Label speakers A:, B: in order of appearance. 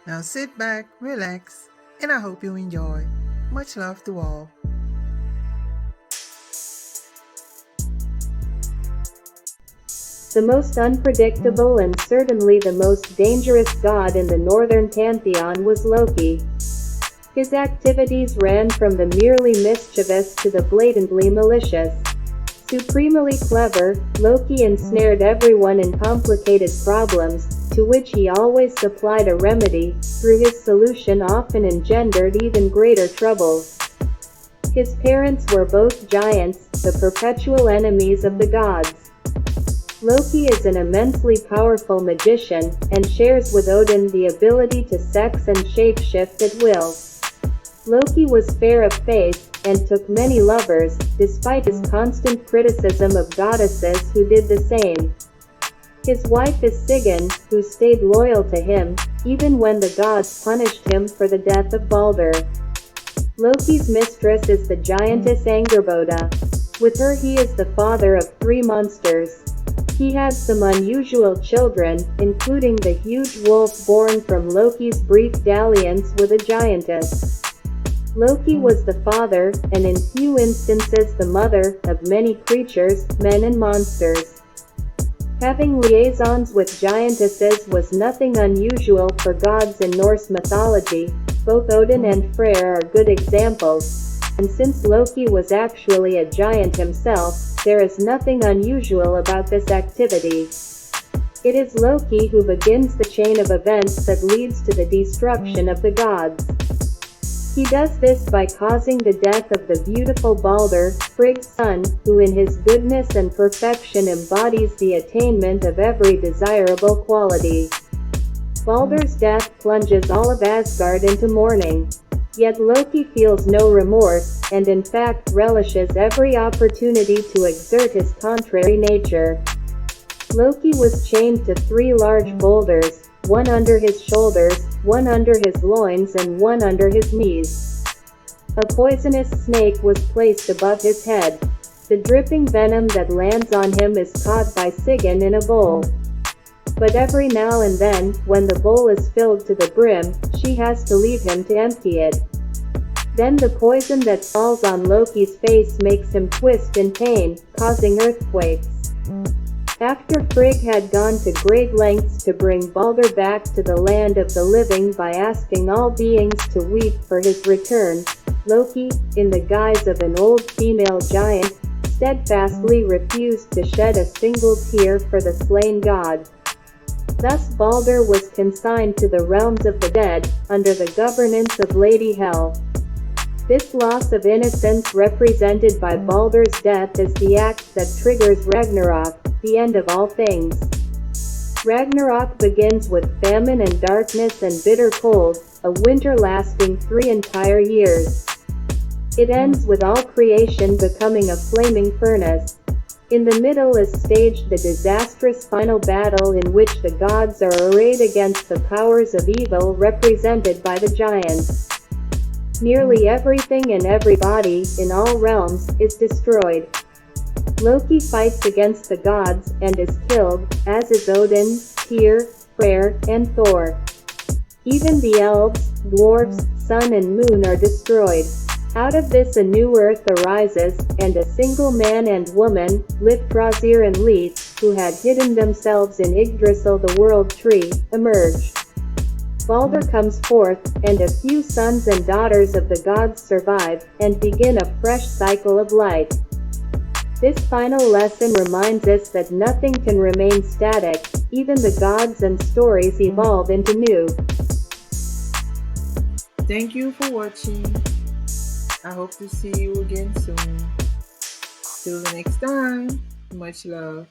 A: Now sit back, relax, and I hope you enjoy. Much love to all.
B: The most unpredictable and certainly the most dangerous god in the northern pantheon was Loki. His activities ran from the merely mischievous to the blatantly malicious. Supremely clever, Loki ensnared everyone in complicated problems, to which he always supplied a remedy, through his solution often engendered even greater troubles. His parents were both giants, the perpetual enemies of the gods. Loki is an immensely powerful magician, and shares with Odin the ability to sex and shapeshift at will. Loki was fair of face, and took many lovers, despite his constant criticism of goddesses who did the same. His wife is Sigyn, who stayed loyal to him, even when the gods punished him for the death of Balder. Loki's mistress is the giantess Angerboda. With her he is the father of 3 monsters. He had some unusual children, including the huge wolf born from Loki's brief dalliance with a giantess. Loki was the father, and in few instances the mother, of many creatures, men and monsters. Having liaisons with giantesses was nothing unusual for gods in Norse mythology. Both Odin and Freyr are good examples, and since Loki was actually a giant himself, there is nothing unusual about this activity. It is Loki who begins the chain of events that leads to the destruction of the gods. He does this by causing the death of the beautiful Balder, Frigg's son, who in his goodness and perfection embodies the attainment of every desirable quality. Balder's death plunges all of Asgard into mourning. Yet Loki feels no remorse, and in fact relishes every opportunity to exert his contrary nature. Loki was chained to 3 large boulders, one under his shoulders, one under his loins and one under his knees. A poisonous snake was placed above his head. The dripping venom that lands on him is caught by Sigyn in a bowl. But every now and then, when the bowl is filled to the brim, she has to leave him to empty it. Then the poison that falls on Loki's face makes him twist in pain, causing earthquakes. After Frigg had gone to great lengths to bring Balder back to the land of the living by asking all beings to weep for his return, Loki, in the guise of an old female giant, steadfastly refused to shed a single tear for the slain god. Thus Balder was consigned to the realms of the dead, under the governance of Lady Hel. This loss of innocence represented by Balder's death is the act that triggers Ragnarok, the end of all things. Ragnarok begins with famine and darkness and bitter cold, a winter lasting 3 entire years. It ends with all creation becoming a flaming furnace. In the middle is staged the disastrous final battle in which the gods are arrayed against the powers of evil represented by the giants. Nearly everything and everybody, in all realms, is destroyed. Loki fights against the gods, and is killed, as is Odin, Tyr, Freyr, and Thor. Even the elves, dwarfs, sun and moon are destroyed. Out of this a new earth arises, and a single man and woman, Lifthrasir and Leith, who had hidden themselves in Yggdrasil the world tree, emerge. Balder comes forth, and a few sons and daughters of the gods survive, and begin a fresh cycle of life. This final lesson reminds us that nothing can remain static, even the gods and stories evolve into new.
A: Thank you for watching. I hope to see you again soon. Till the next time, much love.